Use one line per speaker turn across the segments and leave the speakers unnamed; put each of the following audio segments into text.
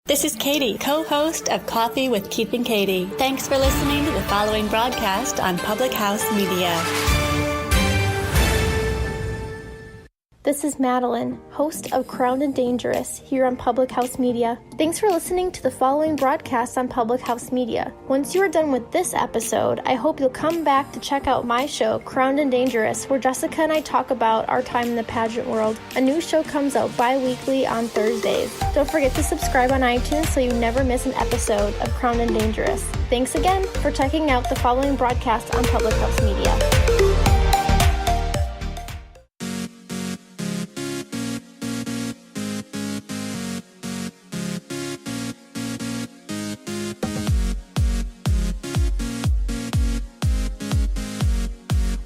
This is Katie, co-host of Coffee with Keith and Katie. Thanks for listening to the following broadcast on Public House Media.
This is Madeline, host of Crowned and Dangerous here on Public House Media. Thanks for listening to the following broadcast on Public House Media. Once you are done with this episode, I hope you'll come back to check out my show, Crowned and Dangerous, where Jessica and I talk about our time in the pageant world. A new show comes out bi-weekly on Thursdays. Don't forget to subscribe on iTunes so you never miss an episode of Crowned and Dangerous. Thanks again for checking out the following broadcast on Public House Media.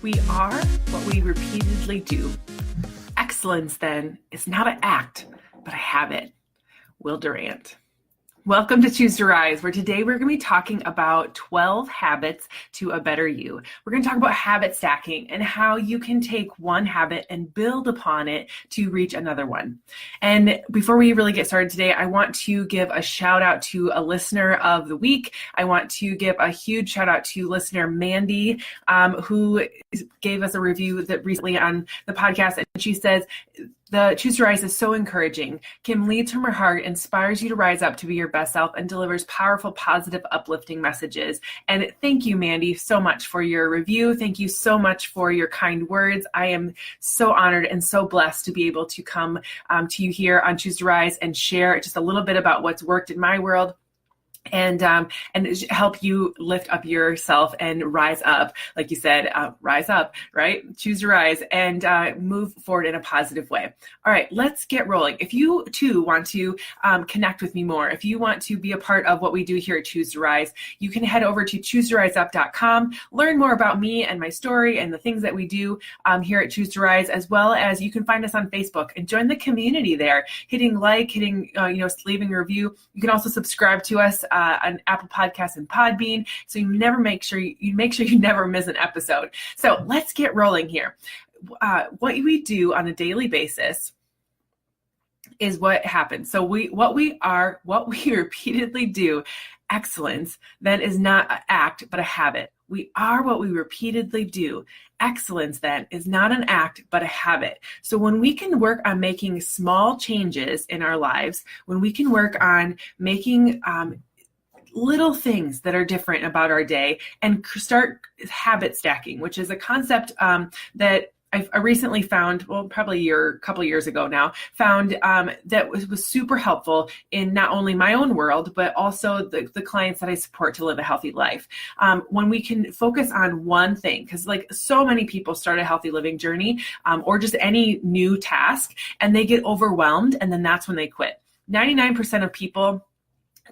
We are what we repeatedly do. Excellence, then, is not an act, but a habit. Will Durant. Welcome to Choose to Rise, where today we're going to be talking about 12 habits to a better you. We're going to talk about habit stacking and how you can take one habit and build upon it to reach another one. And before we really get started today, I want to give a shout out to a listener of the week. I want to give a huge shout out to listener Mandy, who gave us a review that recently on the podcast. And she says, the Choose to Rise is so encouraging. Kim leads from her heart, inspires you to rise up to be your best self, and delivers powerful, positive, uplifting messages. And thank you, Mandy, so much for your review. Thank you so much for your kind words. I am so honored and so blessed to be able to come to you here on Choose to Rise and share just a little bit about what's worked in my world. And help you lift up yourself and rise up, like you said, rise up, right? Choose to rise and move forward in a positive way. All right, let's get rolling. If you too want to connect with me more, if you want to be a part of what we do here at Choose to Rise, you can head over to choosetoriseUp.com, learn more about me and my story and the things that we do here at Choose to Rise, as well as you can find us on Facebook and join the community there, hitting leaving a review. You can also subscribe to us on Apple Podcasts and Podbean, so you make sure you never miss an episode. So let's get rolling here. What we do on a daily basis is what happens. So what we repeatedly do. Excellence then is not an act, but a habit. We are what we repeatedly do. Excellence then is not an act, but a habit. So when we can work on making small changes in our lives, when we can work on making little things that are different about our day and start habit stacking, which is a concept that I recently found, probably a couple years ago now, found that was super helpful in not only my own world, but also the clients that I support to live a healthy life. When we can focus on one thing, because like so many people start a healthy living journey or just any new task and they get overwhelmed and then that's when they quit. 99% of people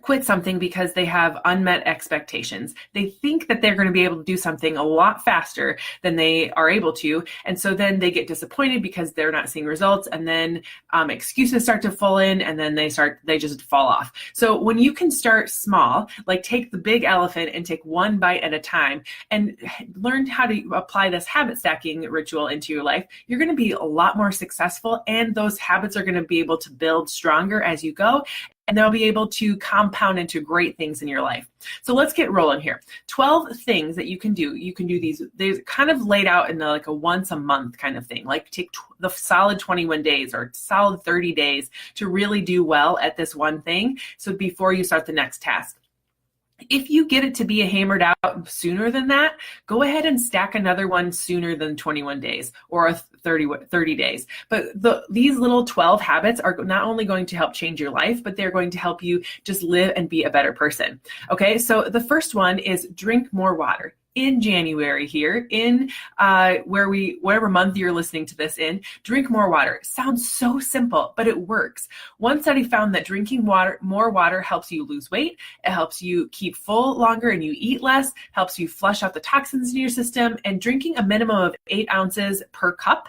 quit something because they have unmet expectations. They think that they're going to be able to do something a lot faster than they are able to. And so then they get disappointed because they're not seeing results. And then excuses start to fall in and then they just fall off. So when you can start small, like take the big elephant and take one bite at a time and learn how to apply this habit stacking ritual into your life, you're going to be a lot more successful. And those habits are going to be able to build stronger as you go. And they'll be able to compound into great things in your life. So let's get rolling here. 12 things that you can do. You can do these. They're kind of laid out in like a once a month kind of thing. Like take the solid 21 days or solid 30 days to really do well at this one thing. So before you start the next task. If you get it to be hammered out sooner than that, go ahead and stack another one sooner than 21 days or 30 days. But these little 12 habits are not only going to help change your life, but they're going to help you just live and be a better person. Okay, so the first one is drink more water. In January here, in whatever month you're listening to this in, drink more water. Sounds so simple, but it works. One study found that drinking more water helps you lose weight. It helps you keep full longer and you eat less, helps you flush out the toxins in your system, and drinking a minimum of 8 ounces per cup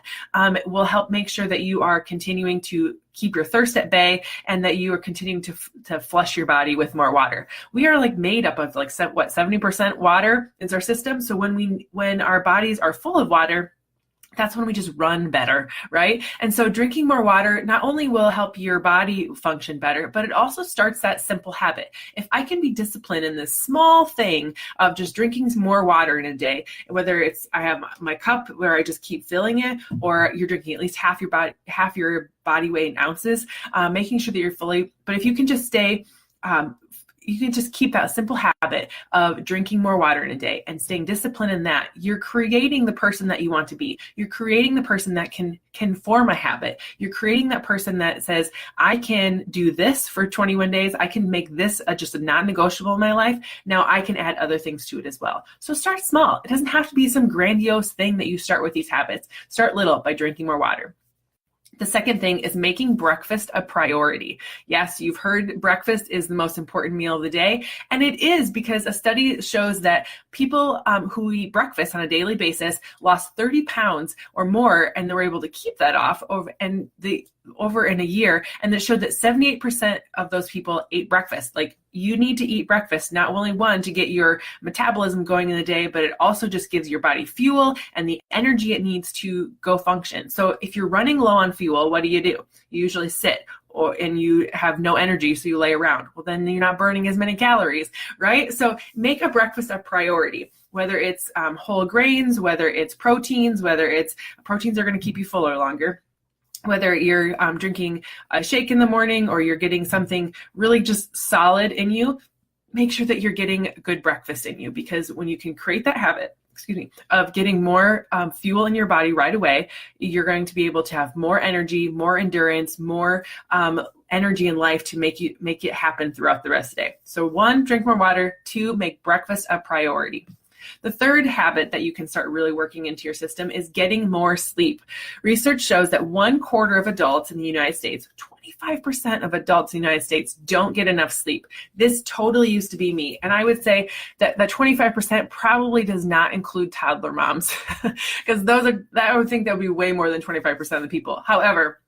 will help make sure that you are continuing to keep your thirst at bay and that you are continuing to flush your body with more water. We are like made up of 70% water is our system. So when our bodies are full of water, that's when we just run better, right? And so drinking more water not only will help your body function better, but it also starts that simple habit. If I can be disciplined in this small thing of just drinking more water in a day, whether it's I have my cup where I just keep filling it, or you're drinking at least half your body weight in ounces, making sure that you're fully, but if you can just stay, you can just keep that simple habit of drinking more water in a day and staying disciplined in that. You're creating the person that you want to be. You're creating the person that can form a habit. You're creating that person that says, I can do this for 21 days. I can make this just a non-negotiable in my life. Now I can add other things to it as well. So start small. It doesn't have to be some grandiose thing that you start with these habits. Start little by drinking more water. The second thing is making breakfast a priority. Yes, you've heard breakfast is the most important meal of the day. And it is, because a study shows that people who eat breakfast on a daily basis lost 30 pounds or more, and they were able to keep that off over in a year. And it showed that 78% of those people ate breakfast. Like, you need to eat breakfast, not only one, to get your metabolism going in the day, but it also just gives your body fuel and the energy it needs to go function. So if you're running low on fuel, what do? You usually sit, and you have no energy, so you lay around. Well, then you're not burning as many calories, right? So make a breakfast a priority. Whether it's whole grains, whether it's proteins are going to keep you fuller longer. Whether you're drinking a shake in the morning or you're getting something really just solid in you, make sure that you're getting good breakfast in you, because when you can create that habit, of getting more fuel in your body right away, you're going to be able to have more energy, more endurance, more energy in life to make it happen throughout the rest of the day. So 1, drink more water. 2, make breakfast a priority. The third habit that you can start really working into your system is getting more sleep. Research shows that 1/4 of adults in the United States, 25% of adults in the United States, don't get enough sleep. This totally used to be me. And I would say that the 25% probably does not include toddler moms, because I would think that would be way more than 25% of the people. However,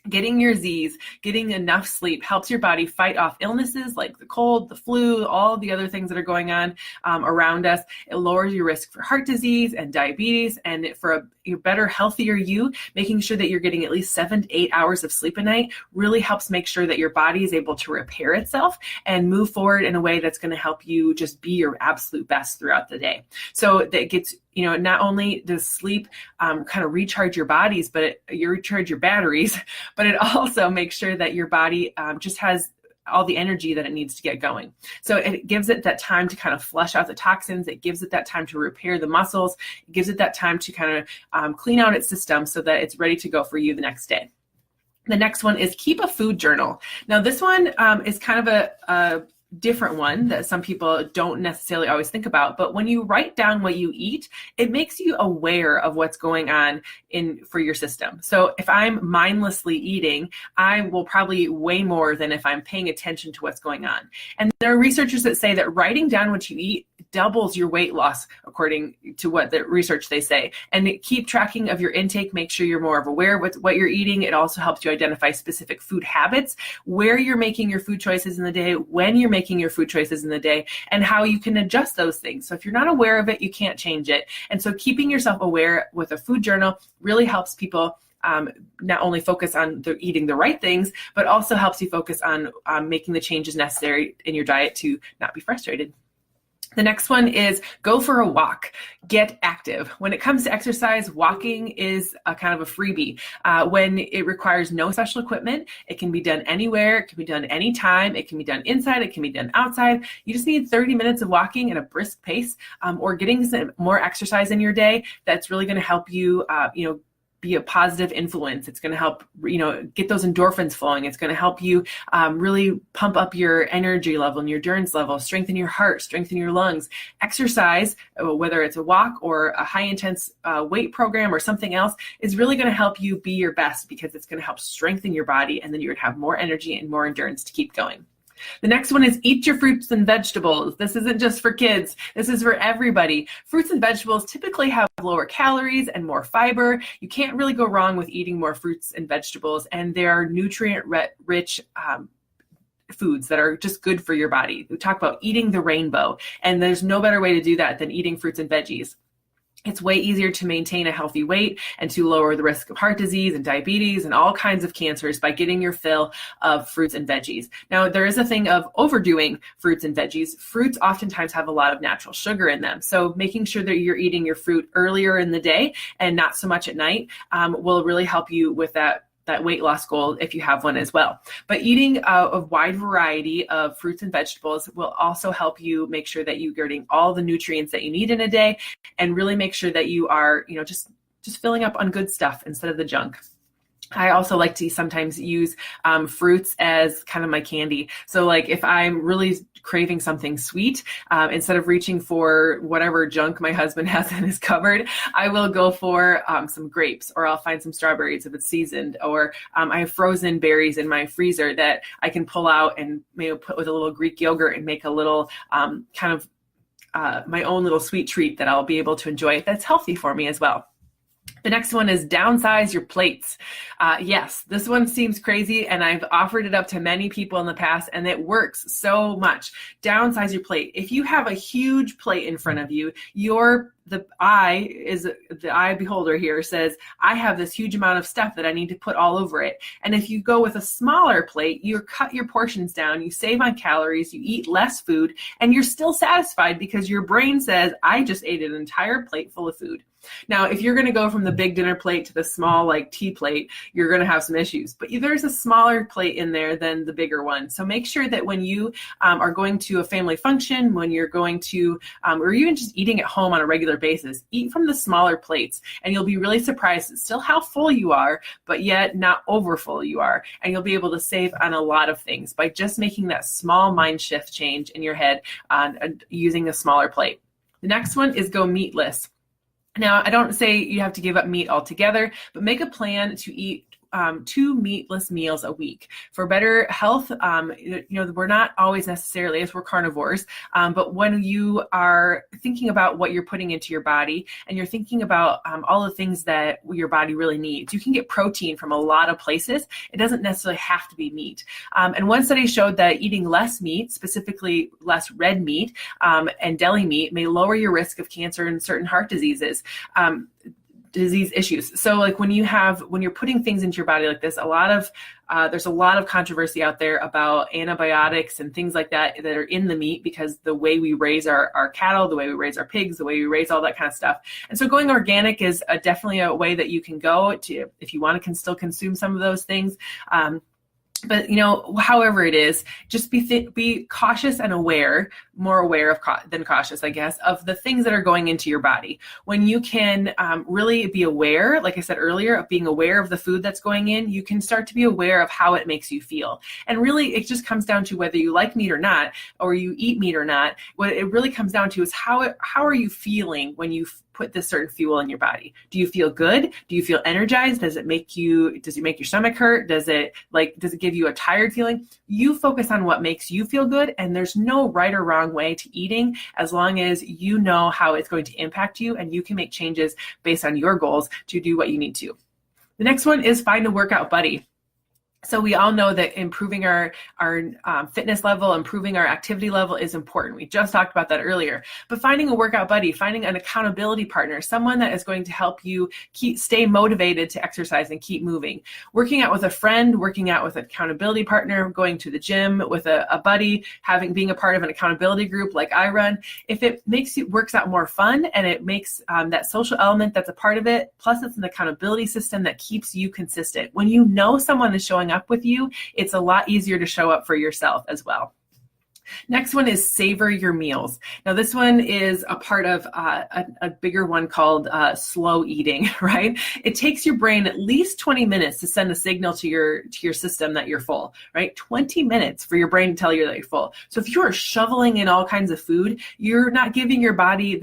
getting your Z's, getting enough sleep helps your body fight off illnesses like the cold, the flu, all the other things that are going on around us. It lowers your risk for heart disease and diabetes, and for a better, healthier you, making sure that you're getting at least 7 to 8 hours of sleep a night really helps make sure that your body is able to repair itself and move forward in a way that's going to help you just be your absolute best throughout the day. So that gets, not only does sleep kind of recharge your bodies, but you recharge your batteries, but it also makes sure that your body just has all the energy that it needs to get going. So it gives it that time to kind of flush out the toxins. It gives it that time to repair the muscles. It gives it that time to kind of clean out its system so that it's ready to go for you the next day. The next one is keep a food journal. Now this one is kind of a different one that some people don't necessarily always think about, but when you write down what you eat, it makes you aware of what's going on for your system. So if I'm mindlessly eating, I will probably eat way more than if I'm paying attention to what's going on. And there are researchers that say that writing down what you eat doubles your weight loss, according to what the research they say. And keep tracking of your intake. Make sure you're more of aware of what you're eating. It also helps you identify specific food habits, where you're making your food choices in the day, when you're making your food choices in the day, and how you can adjust those things. So if you're not aware of it, you can't change it. And so keeping yourself aware with a food journal really helps people not only focus on eating the right things, but also helps you focus on making the changes necessary in your diet to not be frustrated. The next one is go for a walk, get active. When it comes to exercise, walking is a kind of a freebie. When it requires no special equipment, it can be done anywhere, it can be done anytime, it can be done inside, it can be done outside. You just need 30 minutes of walking at a brisk pace, or getting some more exercise in your day. That's really going to help you, be a positive influence. It's going to help, get those endorphins flowing. It's going to help you really pump up your energy level and your endurance level, strengthen your heart, strengthen your lungs. Exercise, whether it's a walk or a high intense weight program or something else, is really going to help you be your best, because it's going to help strengthen your body, and then you're going to have more energy and more endurance to keep going. The next one is eat your fruits and vegetables. This isn't just for kids. This is for everybody. Fruits and vegetables typically have lower calories and more fiber. You can't really go wrong with eating more fruits and vegetables, and they are nutrient-rich foods that are just good for your body. We talk about eating the rainbow, and there's no better way to do that than eating fruits and veggies. It's way easier to maintain a healthy weight and to lower the risk of heart disease and diabetes and all kinds of cancers by getting your fill of fruits and veggies. Now, there is a thing of overdoing fruits and veggies. Fruits oftentimes have a lot of natural sugar in them. So making sure that you're eating your fruit earlier in the day and not so much at night will really help you with that weight loss goal if you have one as well. But eating a wide variety of fruits and vegetables will also help you make sure that you're getting all the nutrients that you need in a day, and really make sure that you are, just filling up on good stuff instead of the junk. I also like to sometimes use fruits as kind of my candy. So like if I'm really craving something sweet, instead of reaching for whatever junk my husband has in his cupboard, I will go for some grapes, or I'll find some strawberries if it's seasoned, or I have frozen berries in my freezer that I can pull out and maybe put with a little Greek yogurt and make a little my own little sweet treat that I'll be able to enjoy that's healthy for me as well. The next one is downsize your plates. Yes, this one seems crazy, and I've offered it up to many people in the past, and it works so much. Downsize your plate. If you have a huge plate in front of you, the eye beholder here says, I have this huge amount of stuff that I need to put all over it. And if you go with a smaller plate, you cut your portions down, you save on calories, you eat less food, and you're still satisfied because your brain says, I just ate an entire plate full of food. Now, if you're going to go from the big dinner plate to the small like tea plate, you're going to have some issues. But there's a smaller plate in there than the bigger one. So make sure that when you are going to a family function, when you're going to, or even just eating at home on a regular basis, eat from the smaller plates. And you'll be really surprised at still how full you are, but yet not over full you are. And you'll be able to save on a lot of things by just making that small mind shift change in your head on using a smaller plate. The next one is go meatless. Now, I don't say you have to give up meat altogether, but make a plan to eat 2 meatless meals a week for better health. We're not always necessarily, as we're carnivores, but when you are thinking about what you're putting into your body and you're thinking about all the things that your body really needs, you can get protein from a lot of places. It doesn't necessarily have to be meat. And one study showed that eating less meat, specifically less red meat and deli meat, may lower your risk of cancer and certain heart disease issues. So like when you're putting things into your body like this, there's a lot of controversy out there about antibiotics and things like that are in the meat, because the way we raise our cattle, the way we raise our pigs, the way we raise all that kind of stuff. And so going organic is definitely a way that you can go to, if you want to still consume some of those things. But, however it is, just be cautious and more aware than cautious, I guess, of the things that are going into your body. When you can really be aware, like I said earlier, of being aware of the food that's going in, you can start to be aware of how it makes you feel. And really, it just comes down to whether you like meat or not, or you eat meat or not. What it really comes down to is how are you feeling when you put this certain fuel in your body? Do you feel good? Do you feel energized? Does it make your stomach hurt? Does it give you a tired feeling? You focus on what makes you feel good, and there's no right or wrong way to eating as long as you know how it's going to impact you, and you can make changes based on your goals to do what you need to. The next one is find a workout buddy. So we all know that improving our fitness level, improving our activity level is important. We just talked about that earlier. But finding a workout buddy, finding an accountability partner, someone that is going to help you stay motivated to exercise and keep moving. Working out with a friend, working out with an accountability partner, going to the gym with a buddy, being a part of an accountability group like I run. If it works out more fun, and it makes that social element that's a part of it, plus it's an accountability system that keeps you consistent. When you know someone is showing up with you, it's a lot easier to show up for yourself as well. Next one is savor your meals. Now this one is a part of a bigger one called slow eating, right? It takes your brain at least 20 minutes to send a signal to your system that you're full, right? 20 minutes for your brain to tell you that you're full. So if you are shoveling in all kinds of food, you're not giving your body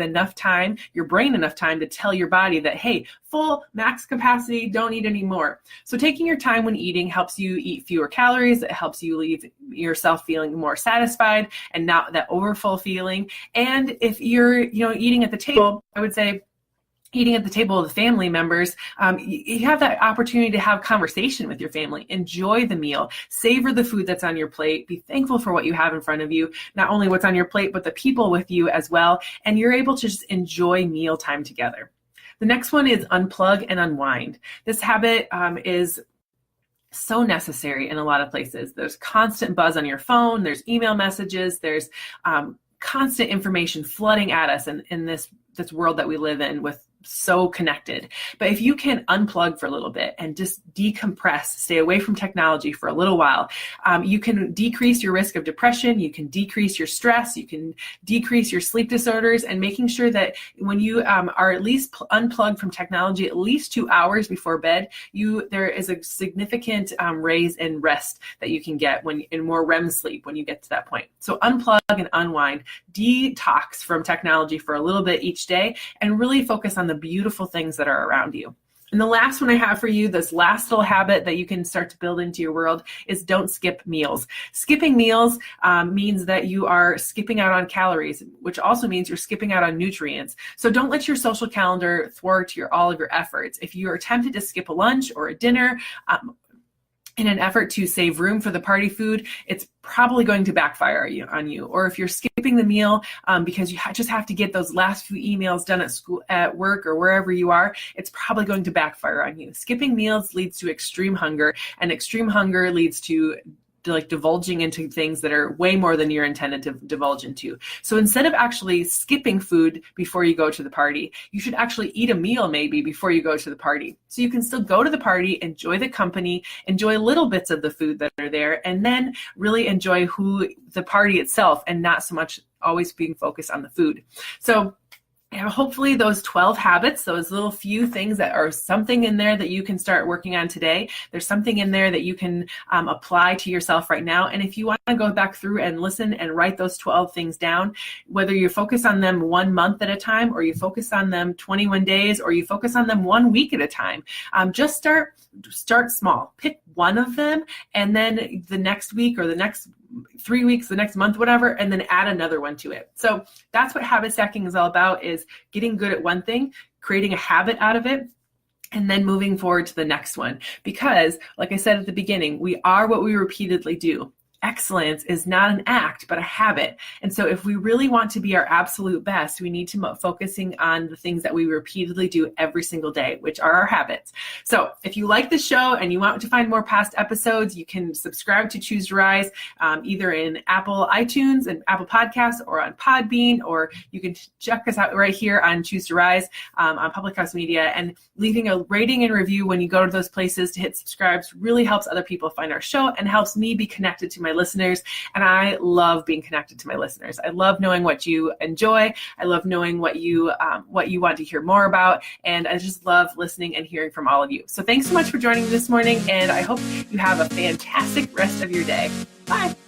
your brain enough time to tell your body that, hey, full, max capacity, don't eat anymore. So taking your time when eating helps you eat fewer calories. It helps you leave yourself feeling more satisfied and not that overfull feeling. And if you're, eating at the table, I would say eating at the table with family members, you have that opportunity to have conversation with your family. Enjoy the meal. Savor the food that's on your plate. Be thankful for what you have in front of you, not only what's on your plate, but the people with you as well. And you're able to just enjoy mealtime together. The next one is unplug and unwind. This habit is so necessary in a lot of places. There's constant buzz on your phone. There's email messages. There's constant information flooding at us in this world that we live in with so connected. But if you can unplug for a little bit and just decompress, stay away from technology for a little while, you can decrease your risk of depression, you can decrease your stress, you can decrease your sleep disorders, and making sure that when you are at least unplugged from technology at least 2 hours before bed, there is a significant raise in rest that you can get in more REM sleep when you get to that point. So unplug and unwind, detox from technology for a little bit each day, and really focus on the beautiful things that are around you. And the last one I have for you, this last little habit that you can start to build into your world, is don't skip meals. Skipping meals means that you are skipping out on calories, which also means you're skipping out on nutrients. So don't let your social calendar thwart all of your efforts. If you are tempted to skip a lunch or a dinner, in an effort to save room for the party food, it's probably going to backfire on you. Or if you're skipping the meal because you just have to get those last few emails done at school, at work, or wherever you are, it's probably going to backfire on you. Skipping meals leads to extreme hunger, and extreme hunger leads to divulging into things that are way more than you're intended to divulge into. So instead of actually skipping food before you go to the party, you should actually eat a meal maybe before you go to the party. So you can still go to the party, enjoy the company, enjoy little bits of the food that are there, and then really enjoy the party itself, and not so much always being focused on the food. So hopefully those 12 habits, those little few things that are something in there that you can start working on today, there's something in there that you can apply to yourself right now. And if you want to go back through and listen and write those 12 things down, whether you focus on them 1 month at a time, or you focus on them 21 days, or you focus on them 1 week at a time, just start small. Pick one of them, and then the next week or the next 3 weeks, the next month, whatever, and then add another one to it. So that's what habit stacking is all about, is getting good at one thing, creating a habit out of it, and then moving forward to the next one. Because, like I said at the beginning, we are what we repeatedly do. Excellence is not an act, but a habit. And so if we really want to be our absolute best, we need to focusing on the things that we repeatedly do every single day, which are our habits. So if you like the show and you want to find more past episodes, you can subscribe to Choose to Rise, either in Apple iTunes and Apple Podcasts, or on Podbean, or you can check us out right here on Choose to Rise on Public House Media. And leaving a rating and review when you go to those places to hit subscribe really helps other people find our show and helps me be connected to my listeners. And I love being connected to my listeners. I love knowing what you enjoy. I love knowing what you want to hear more about. And I just love listening and hearing from all of you. So thanks so much for joining me this morning. And I hope you have a fantastic rest of your day. Bye.